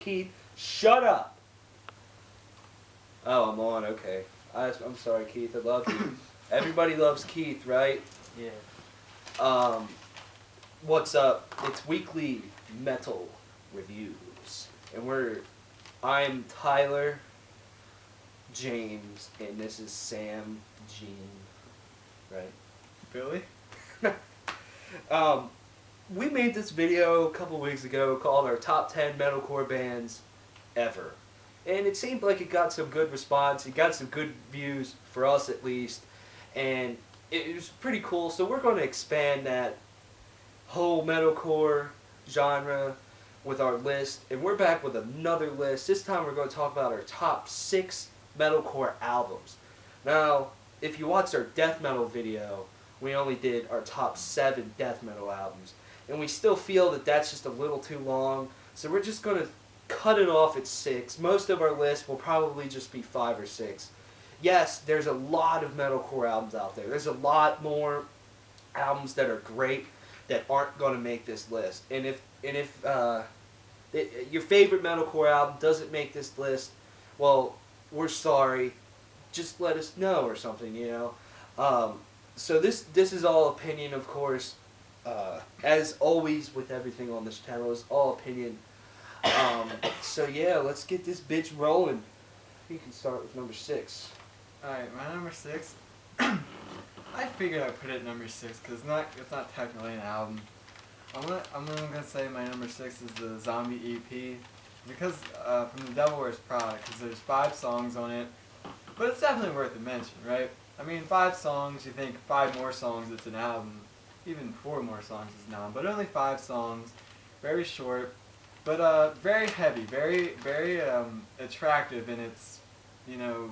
Keith, shut up. Oh, I'm on. Okay. I'm sorry, Keith. I love you. Everybody loves Keith, right? Yeah. What's up? It's weekly metal reviews, and I'm Tyler James, and this is Sam Jean, right? Billy? We made this video a couple weeks ago called our top 10 metalcore bands ever. And it seemed like it got some good response. It got some good views, for us at least. And it was pretty cool. So we're going to expand that whole metalcore genre with our list. And we're back with another list. This time we're going to talk about our top 6 metalcore albums. Now, if you watched our death metal video, we only did our top 7 death metal albums. And we still feel that that's just a little too long. So we're just going to cut it off at 6. Most of our list will probably just be 5 or 6. Yes, there's a lot of metalcore albums out there. There's a lot more albums that are great that aren't going to make this list. And if your favorite metalcore album doesn't make this list, well, we're sorry. Just let us know or something, you know. So this is all opinion, of course. As always with everything on this channel, is all opinion. So yeah, let's get this bitch rolling. You can start with number 6. Alright, my number 6. I figured I'd put it at number 6 because it's not technically an album. I'm gonna say my number 6 is the Zombie EP because from The Devil Wears Prada, because there's 5 songs on it, but it's definitely worth a mention, right? I mean, 5 songs. You think 5 more songs, it's an album. Even 4 more songs is an album, but only 5 songs. Very short. But very heavy, very attractive in its, you know,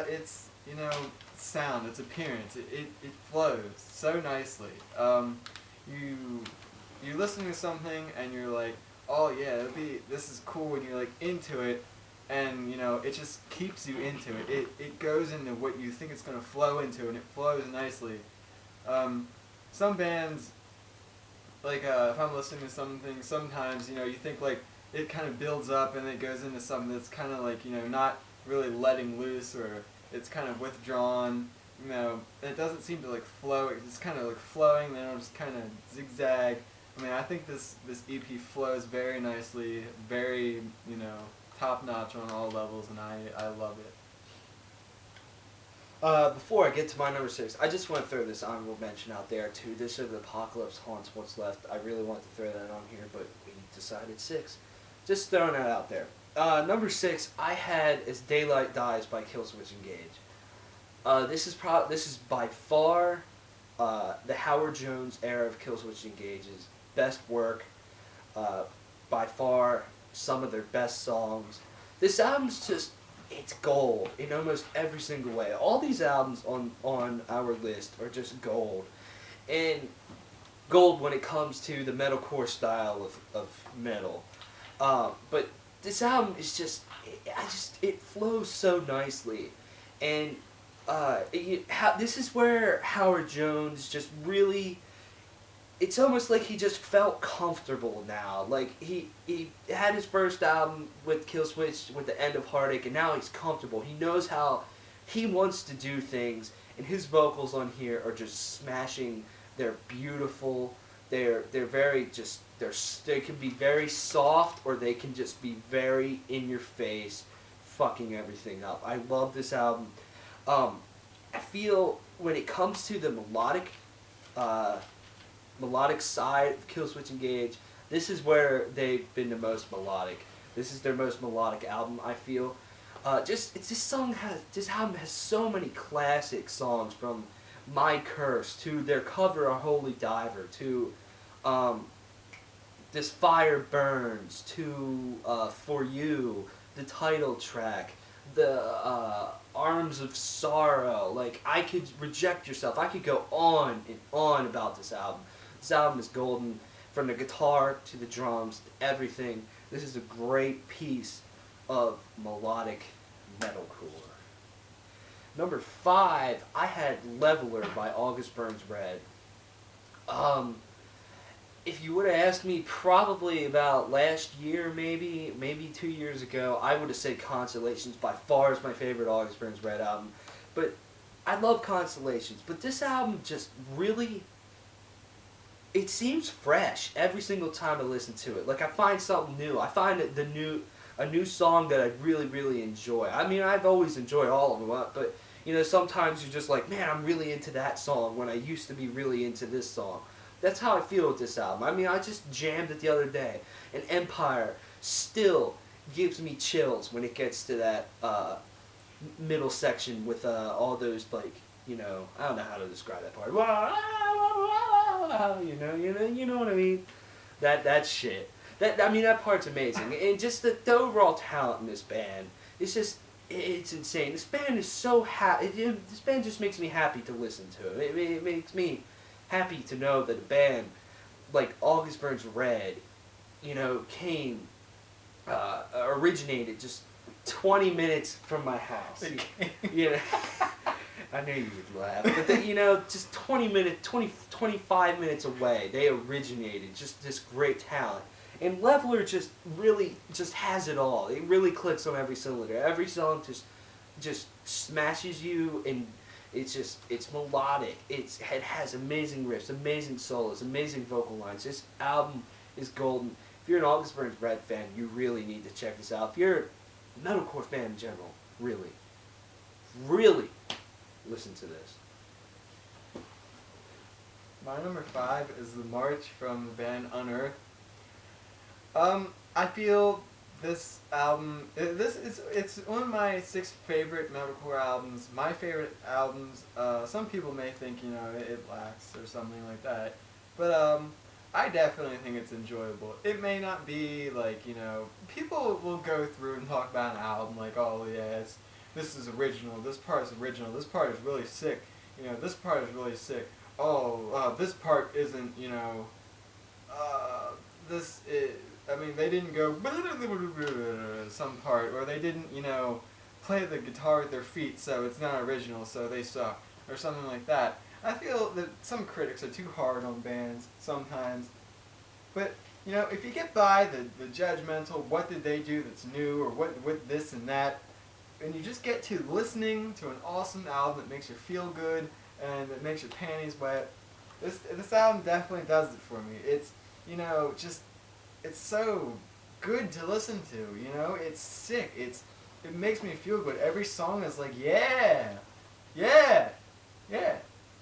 its, you know, sound, its appearance. It flows so nicely. You listen to something and you're like, oh yeah, this is cool, and you're like into it, and you know it just keeps you into it. It goes into what you think it's gonna flow into, and it flows nicely. Some bands, like if I'm listening to something, sometimes, you know, you think like it kind of builds up and it goes into something that's kind of like, you know, not really letting loose, or it's kind of withdrawn, you know, and it doesn't seem to like flow. It's kind of like flowing, then it'll just kind of zigzag. I mean, I think this EP flows very nicely, very, you know, top notch on all levels, and I love it. Before I get to my number 6, I just want to throw this honorable mention out there too. This is the Apocalypse Haunts What's Left. I really wanted to throw that on here, but we decided 6. Just throwing that out there. Number 6, I had as Daylight Dies by Killswitch Engage. This is by far the Howard Jones era of Killswitch Engage's best work. By far some of their best songs. This album's just, it's gold in almost every single way. All these albums on our list are just gold. And gold when it comes to the metalcore style of metal. But this album is just, it flows so nicely. And this is where Howard Jones just really, it's almost like he just felt comfortable now. Like he had his first album with Killswitch with the End of Heartache, and now he's comfortable. He knows how he wants to do things, and his vocals on here are just smashing. They're beautiful. They're very just, they can be very soft, or they can just be very in your face, fucking everything up. I love this album. I feel when it comes to the melodic side of Killswitch Engage, this is where they've been the most melodic. This is their most melodic album, I feel. This album has so many classic songs, from My Curse to their cover of Holy Diver to This Fire Burns to For You, the title track, the Arms of Sorrow. Like, I could Reject Yourself. I could go on and on about this album. This album is golden, from the guitar to the drums, to everything. This is a great piece of melodic metalcore. Number 5, I had Leveler by August Burns Red. If if you would have asked me probably about last year, maybe 2 years ago, I would have said Constellations by far is my favorite August Burns Red album. But I love Constellations, but this album just really, it seems fresh every single time I listen to it. Like, I find something new. I find a new song that I really, really enjoy. I mean, I've always enjoyed all of them, but you know, sometimes you're just like, man, I'm really into that song when I used to be really into this song. That's how I feel with this album. I mean, I just jammed it the other day, and Empire still gives me chills when it gets to that middle section with all those, like, you know, I don't know how to describe that part. You know what I mean? That shit. I mean, that part's amazing, and just the overall talent in this band, it's just, it's insane. This band is so happy. This band just makes me happy to listen to. It makes me happy to know that a band like August Burns Red, you know, originated just 20 minutes from my house. You know, I knew you would laugh, but you know, just 25 minutes away, they originated just this great talent. And Leveler just really just has it all. It really clicks on every cylinder. Every song just smashes you, and it's melodic. It has amazing riffs, amazing solos, amazing vocal lines. This album is golden. If you're an August Burns Red fan, you really need to check this out. If you're a metalcore fan in general, really listen to this. My number 5 is The March from the band Unearth. I feel this album, it's one of my 6 favorite metalcore albums. My favorite albums. Some people may think, you know, it lacks or something like that, but I definitely think it's enjoyable. It may not be like, you know, people will go through and talk about an album like, oh yeah, this is original, this part is original, this part is really sick, you know, this part is really sick. Oh, this part isn't, you know, I mean, they didn't go some part, or they didn't, you know, play the guitar with their feet, so it's not original, so they suck, or something like that. I feel that some critics are too hard on bands sometimes, but, you know, if you get by the judgmental, what did they do that's new, or what this and that, and you just get to listening to an awesome album that makes you feel good, and that makes your panties wet, this album definitely does it for me. It's, you know, just, it's so good to listen to, you know, it's sick, it makes me feel good. Every song is like, yeah,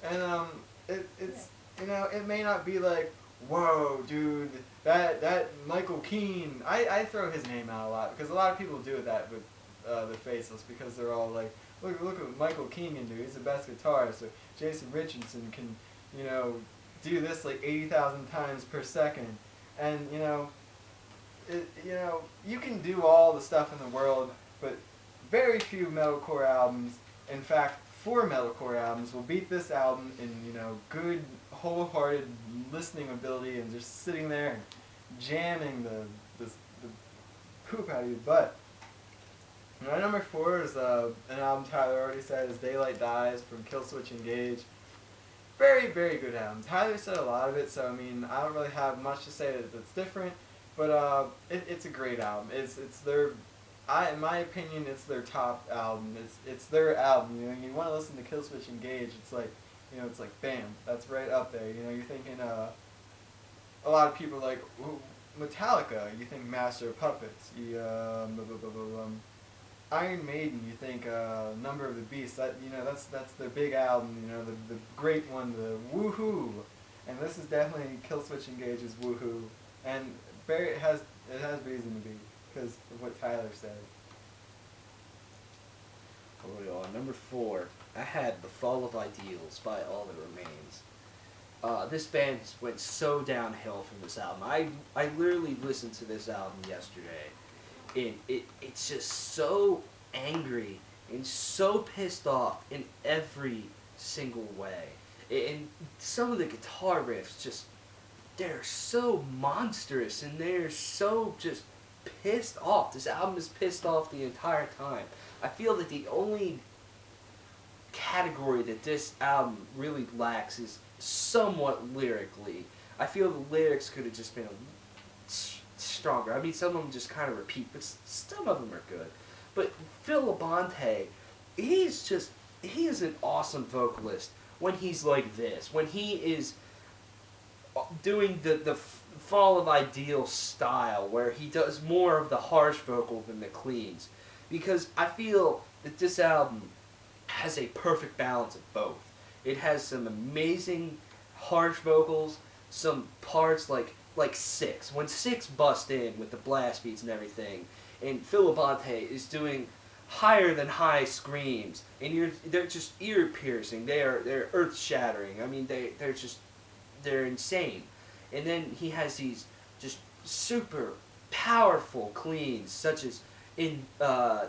and it's, you know, it may not be like, whoa, dude, that Michael Keane, I throw his name out a lot, because a lot of people do that with the Faceless, because they're all like, look what Michael Keane can do, he's the best guitarist, or Jason Richardson can, you know, do this like 80,000 times per second. And, you know, you can do all the stuff in the world, but very few metalcore albums, in fact, 4 metalcore albums will beat this album in, you know, good, wholehearted listening ability and just sitting there and jamming the poop out of your butt. My number 4 is an album Tyler already said is Daylight Dies from Killswitch Engage. Very, very good album. Tyler said a lot of it, so I mean, I don't really have much to say that's different, but it's a great album. It's their, in my opinion, it's their top album. It's their album. You know, you want to listen to Killswitch Engage, it's like, you know, it's like bam, that's right up there. You know, you're thinking a lot of people are like Metallica. You think Master of Puppets. Iron Maiden, you think Number of the Beast. That, you know, that's their big album. You know, the great one, the Woohoo, and this is definitely Killswitch Engage's Woohoo, and it has reason to be because of what Tyler said. Oh, number 4, I had The Fall of Ideals by All That Remains. This band just went so downhill from this album. I literally listened to this album yesterday. It's just so angry and so pissed off in every single way. And some of the guitar riffs just, they're so monstrous and they're so just pissed off. This album is pissed off the entire time. I feel that the only category that this album really lacks is somewhat lyrically. I feel the lyrics could have just been stronger. I mean, some of them just kind of repeat, but some of them are good. But Phil Labonte, he is an awesome vocalist when he's like this. When he is doing the Fall of Ideal style, where he does more of the harsh vocal than the cleans. Because I feel that this album has a perfect balance of both. It has some amazing harsh vocals, some parts like Six. When Six bust in with the blast beats and everything, and Phil Labonte is doing higher than high screams, and they're just ear piercing. They're earth shattering. I mean, they're insane. And then he has these just super powerful cleans, such as in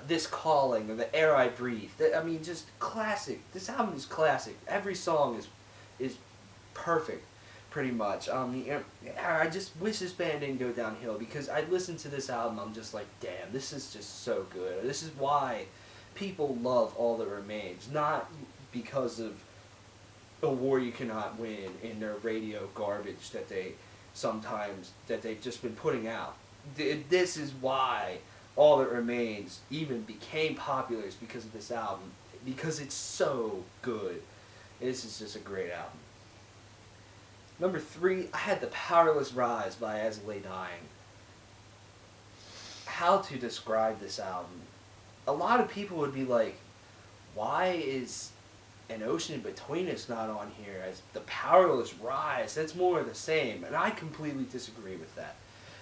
This Calling or The Air I Breathe. I mean, just classic. This album is classic. Every song is perfect, pretty much. I just wish this band didn't go downhill, because I listened to this album, I'm just like, damn, this is just so good. This is why people love All That Remains, not because of A War You Cannot Win in their radio garbage that they've just been putting out. This is why All That Remains even became popular, is because of this album, because it's so good. This is just a great album. Number 3, I had The Powerless Rise by As I Lay Dying. How to describe this album? A lot of people would be like, why is An Ocean Between Us not on here as The Powerless Rise? That's more of the same, and I completely disagree with that.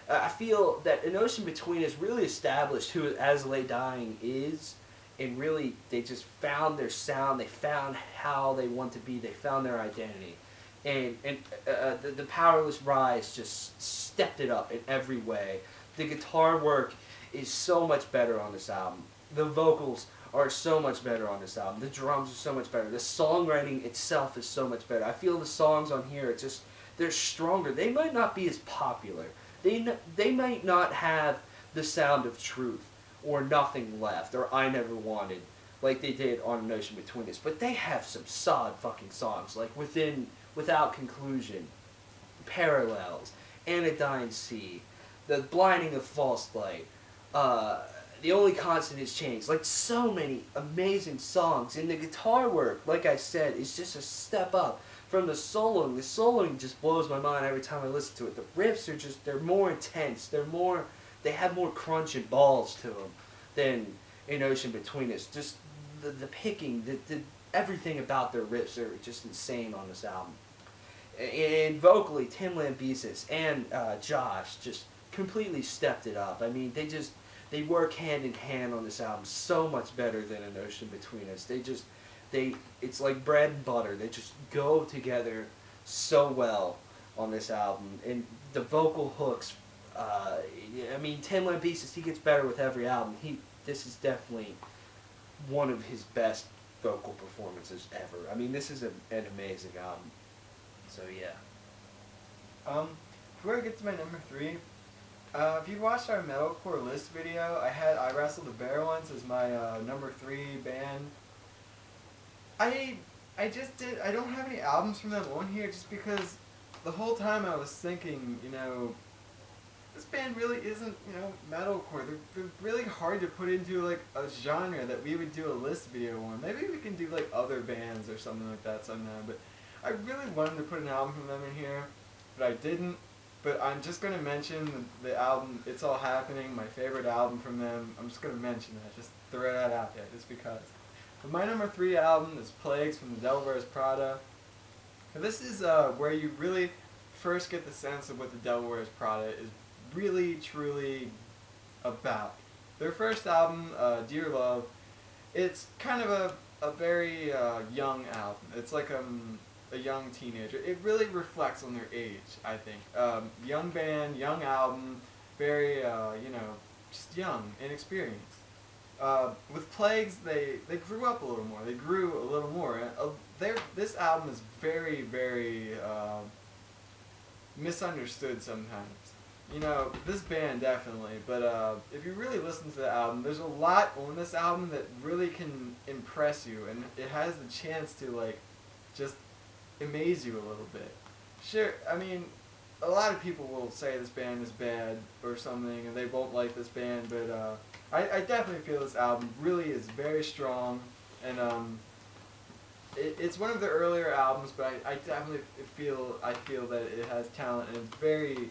I feel that An Ocean Between Us really established who As I Lay Dying is, and really they just found their sound, they found how they want to be, they found their identity. And the Powerless Rise just stepped it up in every way. The guitar work is so much better on this album. The vocals are so much better on this album. The drums are so much better. The songwriting itself is so much better. I feel the songs on here, they're stronger. They might not be as popular. They might not have The Sound of Truth or Nothing Left or I Never Wanted like they did on An Ocean Between Us, but they have some solid fucking songs, like Without Conclusion, Parallels, Anodyne Sea, The Blinding of False Light, The Only Constant Is Change. Like, so many amazing songs. And the guitar work, like I said, is just a step up from the soloing. The soloing just blows my mind every time I listen to it. The riffs are they're more intense. They have more crunch and balls to them than An Ocean Between Us. Just the picking, everything about their riffs are just insane on this album. And vocally, Tim Lambesis and Josh just completely stepped it up. I mean, they work hand in hand on this album so much better than An Ocean Between Us. It's like bread and butter. They just go together so well on this album. And the vocal hooks, I mean, Tim Lambesis, he gets better with every album. This is definitely one of his best vocal performances ever. I mean, this is an amazing album. So yeah. Before I get to my number 3, if you watched our metalcore list video, I had I Wrestled the Bear once as my number 3 band. I don't have any albums from them on here, just because the whole time I was thinking, this band really isn't, metalcore. They're really hard to put into like a genre that we would do a list video on. Maybe we can do like other bands or something like that sometime, but I really wanted to put an album from them in here, but I didn't. But I'm just going to mention the album, It's All Happening, my favorite album from them. I'm just going to mention that, just throw that out there, just because. But my number 3 album is Plagues from The Devil Wears Prada. And this is where you really first get the sense of what The Devil Wears Prada is really, truly about. Their first album, Dear Love, it's kind of a very young album. It's like a young teenager. It really reflects on their age, I think. Young band, young album, very, just young, inexperienced. With Plagues, they grew up a little more. They grew a little more. This album is very, very misunderstood sometimes. This band definitely, but if you really listen to the album, there's a lot on this album that really can impress you, and it has the chance to, just amaze you a little bit. Sure, I mean, a lot of people will say this band is bad or something, and they won't like this band, but I definitely feel this album really is very strong, and it's one of the earlier albums, but I definitely feel that it has talent, and it's very.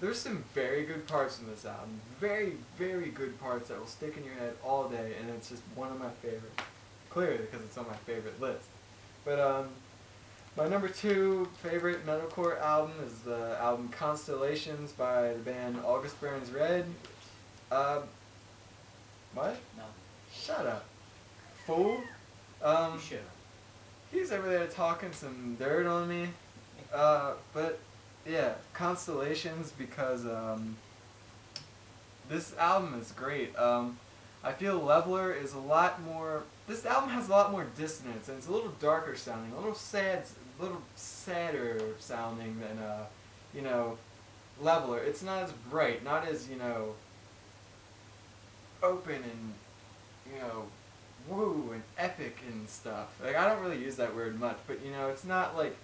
There's some very good parts in this album, very, very good parts that will stick in your head all day, and it's just one of my favorites. Clearly, because it's on my favorite list. But my number 2 favorite metalcore album is the album Constellations by the band August Burns Red. What? No. Shut up, fool. Sure. He's over there talking some dirt on me. But yeah, Constellations, because this album is great. I feel Leveler is a lot more. This album has a lot more dissonance, and it's a little darker sounding, a little sadder sounding than you know, Leveler. It's not as bright, not as, you know, open and, you know, woo and epic and stuff. Like, I don't really use that word much, but, you know, it's not like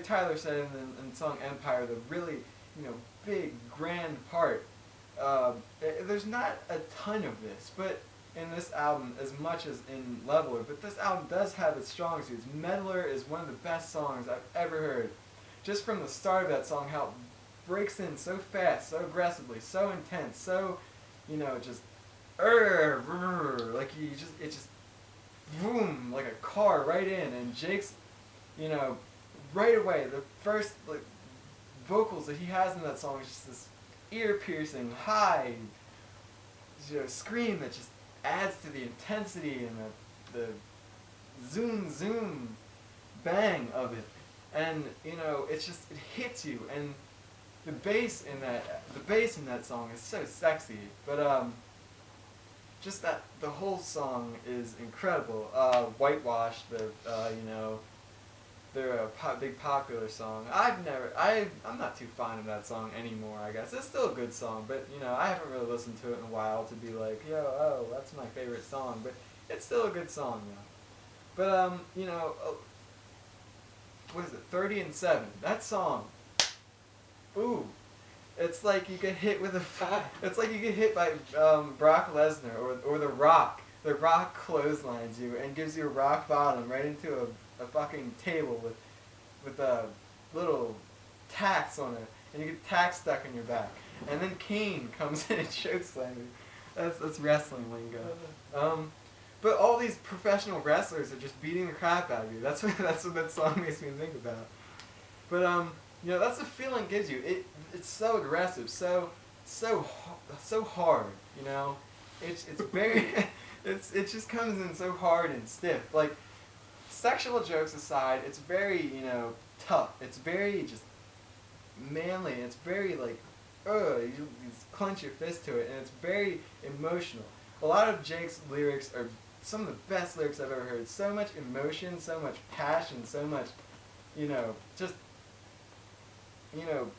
Tyler said in the song Empire, the really, you know, big, grand part. There's not a ton of this, but in this album as much as in Leveler, but this album does have its strong suits. Meddler is one of the best songs I've ever heard. Just from the start of that song, how it breaks in so fast, so aggressively, so intense, so, you know, just, like it just, boom, like a car right in, and Jake's, you know, right away, the first, like, vocals that he has in that song is just this ear-piercing, high, you know, scream that just adds to the intensity and the zoom bang of it, and, you know, it's just, it hits you, and the bass in that song is so sexy, but just that the whole song is incredible. Whitewash, you know, they're a big popular song. I'm not too fond of that song anymore, I guess. It's still a good song, but, you know, I haven't really listened to it in a while to be like, that's my favorite song, but it's still a good song, you know. But, you know, what is it, 30 and 7, that song, ooh, it's like you get hit with it's like you get hit by Brock Lesnar or The Rock. The Rock clotheslines you and gives you a rock bottom right into a fucking table with little tacks on it, and you get tacks stuck in your back. And then Kane comes in and chokeslams you. That's wrestling lingo. But all these professional wrestlers are just beating the crap out of you. That's what that song makes me think about. But you know, that's the feeling it gives you. It's so aggressive, so hard. You know, it's very it just comes in so hard and stiff. Like, sexual jokes aside, it's very, you know, tough. It's very just manly. It's very like, you clench your fist to it, and it's very emotional. A lot of Jake's lyrics are some of the best lyrics I've ever heard. So much emotion, so much passion, so much, you know, just, you know,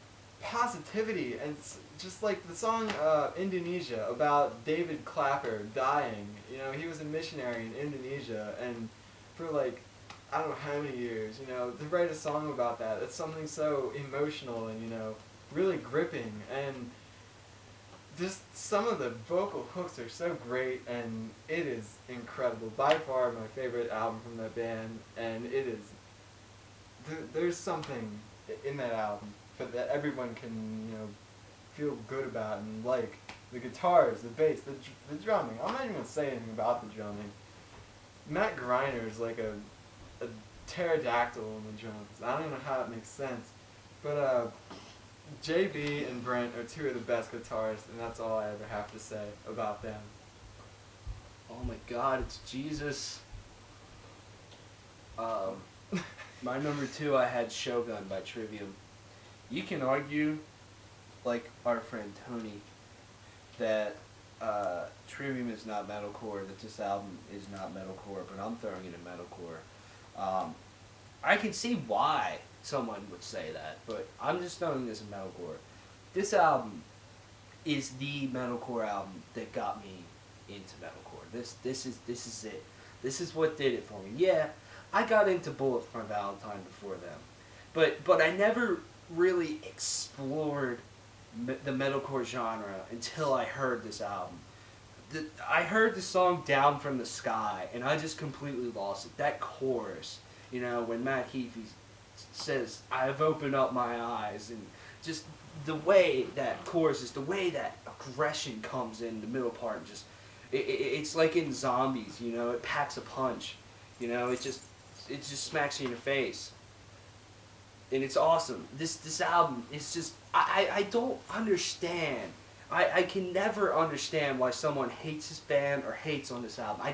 positivity. And just like the song Indonesia, about David Clapper dying. You know, he was a missionary in Indonesia, and for like, I don't know how many years, you know, to write a song about that, it's something so emotional and, you know, really gripping. And just some of the vocal hooks are so great, and it is incredible. By far my favorite album from that band, and it is, there's something in that album that everyone can, you know, feel good about and like. The guitars, the bass, the drumming. I'm not even going to say anything about the drumming. Matt Greiner is like a pterodactyl on the drums. I don't even know how it makes sense. But JB and Brent are two of the best guitarists, and that's all I ever have to say about them. Oh my God, it's Jesus. My number 2, I had Shogun by Trivium. You can argue, like our friend Tony, that Trivium is not metalcore, that this album is not metalcore, but I'm throwing it in metalcore. I can see why someone would say that, but I'm just throwing this in metalcore. This album is the metalcore album that got me into metalcore. This is it. This is what did it for me. Yeah, I got into Bullet for Valentine before them, but I never really explored the metalcore genre until I heard this album. I heard the song Down from the Sky, and I just completely lost it. That chorus, you know, when Matt Heafy says, "I've opened up my eyes," and just the way that chorus is, the way that aggression comes in the middle part, and just, it's like in Zombies, you know, it packs a punch, you know, it just smacks you in the face. And it's awesome. This album is just, I don't understand. I can never understand why someone hates this band or hates on this album.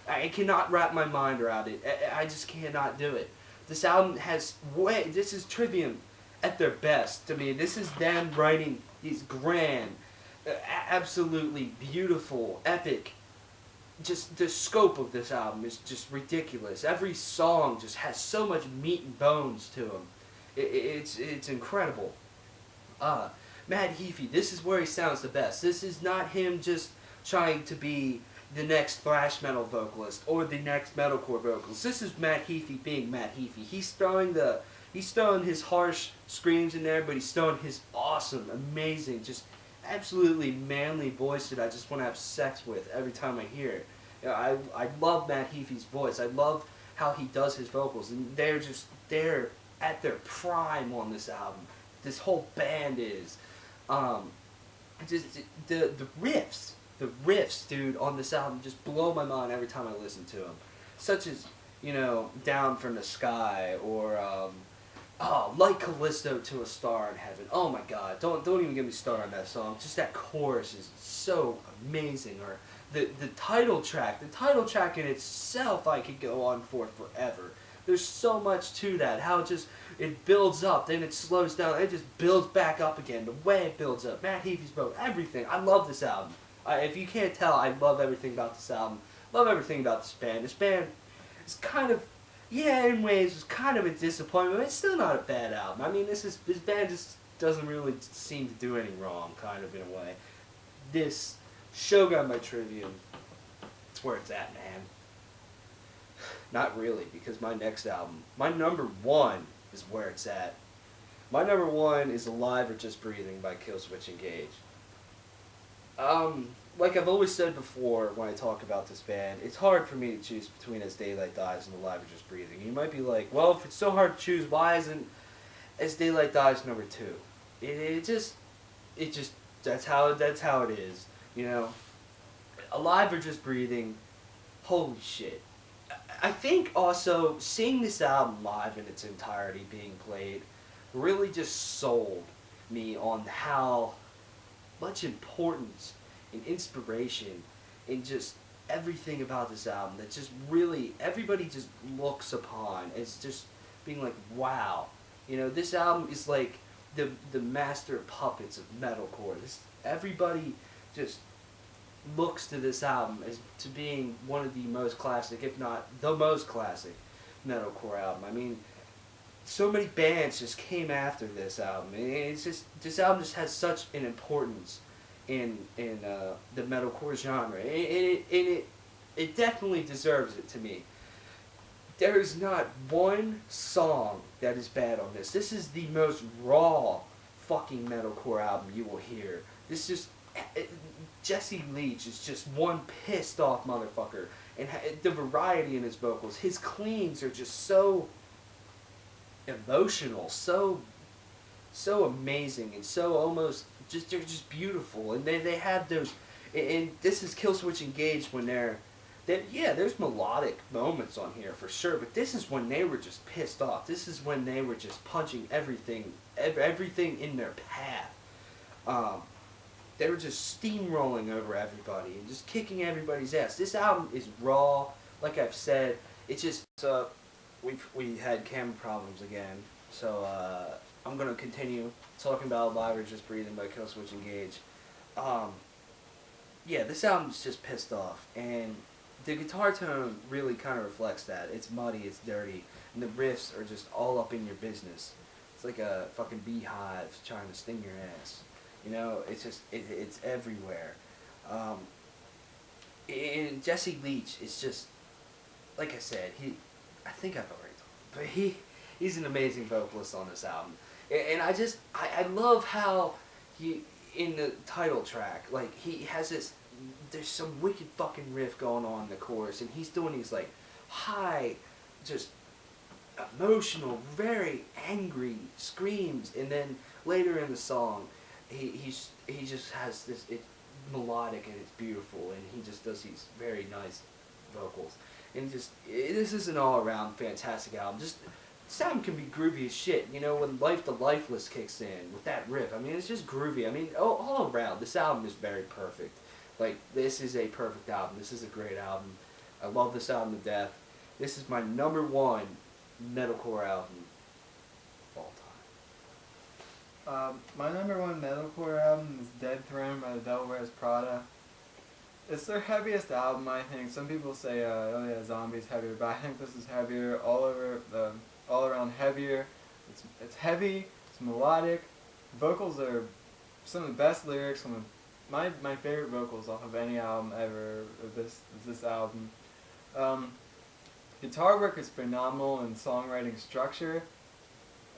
I cannot wrap my mind around it. I just cannot do it. This album has this is Trivium at their best to me. This is them writing these grand, absolutely beautiful, epic. Just the scope of this album is just ridiculous. Every song just has so much meat and bones to them. It's incredible. Matt Heafy, this is where he sounds the best. This is not him just trying to be the next thrash metal vocalist or the next metalcore vocalist. This is Matt Heafy being Matt Heafy. He's throwing his harsh screams in there, but he's throwing his awesome, amazing, just absolutely manly voice that I just want to have sex with every time I hear it. You know, I love Matt Heafy's voice. I love how he does his vocals, and they're at their prime on this album. This whole band is. Just the riffs, dude, on this album just blow my mind every time I listen to them. Such as, you know, Down from the Sky, or Like Callisto to a Star in Heaven. Oh my God, don't even get me started on that song. Just that chorus is so amazing. Or the title track. The title track in itself I could go on for forever. There's so much to that. How it builds up, then it slows down, it just builds back up again. The way it builds up, Matt Heafy's boat, everything. I love this album. If you can't tell, I love everything about this album. Love everything about this band. This band is kind of, yeah, in ways, it's kind of a disappointment, but it's still not a bad album. I mean, this band just doesn't really seem to do any wrong, kind of, in a way. This Shogun by Trivium, it's where it's at, man. Not really, because my next album, my number one is where it's at. My number one is Alive or Just Breathing by Killswitch Engage. Like I've always said before when I talk about this band, it's hard for me to choose between As Daylight Dies and Alive or Just Breathing. You might be like, well, if it's so hard to choose, why isn't As Daylight Dies number two? It just that's how it is, you know. Alive or Just Breathing, holy shit. I think also seeing this album live in its entirety being played really just sold me on how much importance and inspiration and just everything about this album that just really everybody just looks upon as just being like, wow, you know, this album is like the master puppets of metalcore. Everybody just looks to this album as to being one of the most classic, if not the most classic, metalcore album. I mean, so many bands just came after this album, and it's just this album just has such an importance in the metalcore genre. It definitely deserves it to me. There is not one song that is bad on this. This is the most raw fucking metalcore album you will hear. This just Jesse Leach is just one pissed off motherfucker, and the variety in his vocals, his cleans are just so emotional, so amazing, and so almost just they're just beautiful, and they have those, and this is Killswitch Engage when there's melodic moments on here for sure, but this is when they were just pissed off. This is when they were just punching everything in their path. They were just steamrolling over everybody and just kicking everybody's ass. This album is raw, like I've said. It's just we had camera problems again, so I'm gonna continue talking about Alive or Just Breathing by Killswitch Engage. Yeah, this album's just pissed off, and the guitar tone really kind of reflects that. It's muddy, it's dirty, and the riffs are just all up in your business. It's like a fucking beehive trying to sting your ass. You know, it's just, it's everywhere. And Jesse Leach is just, like I said, I think I've already told him, but he's an amazing vocalist on this album. And I love how he, in the title track, like, he has this, there's some wicked fucking riff going on in the chorus, and he's doing these, like, high, just emotional, very angry screams, and then later in the song, he just has this, it's melodic and it's beautiful, and he just does these very nice vocals, and just, this is an all-around fantastic album. Just, this album can be groovy as shit, you know, when Life the Lifeless kicks in with that riff. I mean, it's just groovy. I mean, all around, this album is very perfect. Like, this is a perfect album. This is a great album. I love this album to death. This is my #1 metalcore album of all time. My #1 metalcore album is Dead Throne by the Devil Wears Prada. It's their heaviest album, I think. Some people say, oh yeah, Zombie's heavier, but I think this is heavier, all around heavier. It's heavy, it's melodic. Vocals are some of the best lyrics, some of my favorite vocals off of any album ever. This album. Guitar work is phenomenal, and songwriting structure.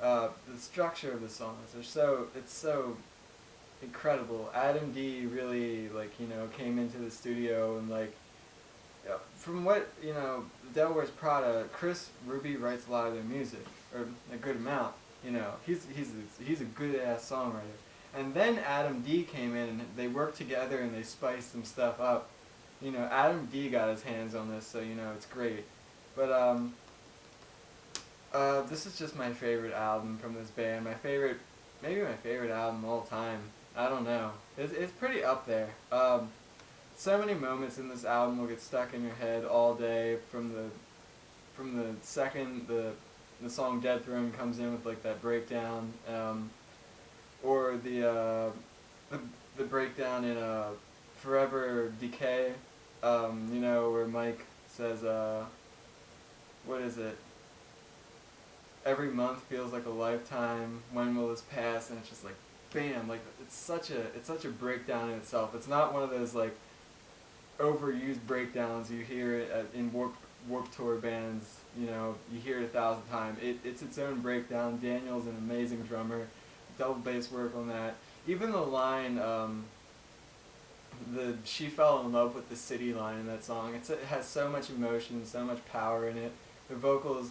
The structure of the songs it's so incredible. Adam D really, like, you know, came into the studio and, like, from what, you know, The Devil Wears Prada, Chris Ruby writes a lot of their music, or a good amount, you know. He's a good ass songwriter. And then Adam D came in and they worked together and they spiced some stuff up. You know, Adam D got his hands on this, so, you know, it's great. But this is just my favorite album from this band. Maybe my favorite album of all time. I don't know. It's pretty up there. So many moments in this album will get stuck in your head all day. From the second the song Dead Throne comes in with, like, that breakdown, or the breakdown in Forever Decay. You know, where Mike says, what is it? Every month feels like a lifetime. When will this pass? And it's just like, bam! Like, it's such a breakdown in itself. It's not one of those, like, overused breakdowns you hear in Warped Tour bands. You know, you hear it 1,000 times. It's its own breakdown. Daniel's an amazing drummer. Double bass work on that. Even the line, she fell in love with the city line in that song. It has so much emotion, so much power in it. The vocals,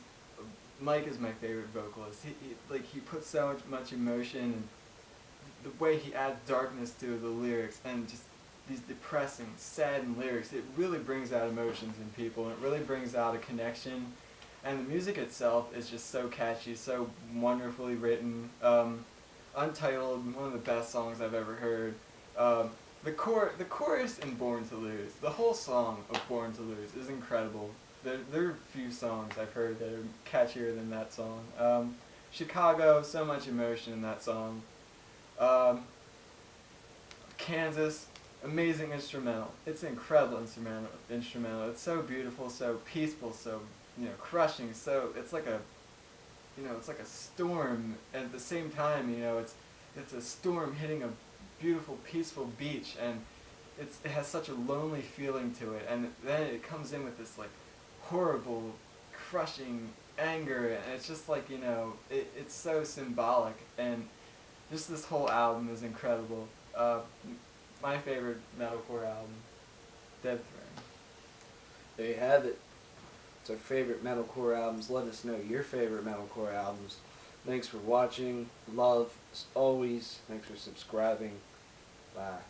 Mike is my favorite vocalist. He puts so much emotion, and the way he adds darkness to the lyrics, and just these depressing, saddened lyrics, it really brings out emotions in people, and it really brings out a connection. And the music itself is just so catchy, so wonderfully written. Untitled, one of the best songs I've ever heard. The chorus in Born to Lose, the whole song of Born to Lose is incredible. There are few songs I've heard that are catchier than that song. Chicago, so much emotion in that song. Kansas, amazing instrumental. It's an incredible instrumental. It's so beautiful, so peaceful, so, you know, crushing. So it's like a, you know, it's like a storm, and at the same time, you know, it's a storm hitting a beautiful, peaceful beach, and it has such a lonely feeling to it, and then it comes in with this, like, horrible, crushing anger, and it's just like, you know, it's so symbolic, and just this whole album is incredible. My favorite metalcore album, Dead Throne. There you have it. It's our favorite metalcore albums. Let us know your favorite metalcore albums. Thanks for watching. Love, as always. Thanks for subscribing. Bye.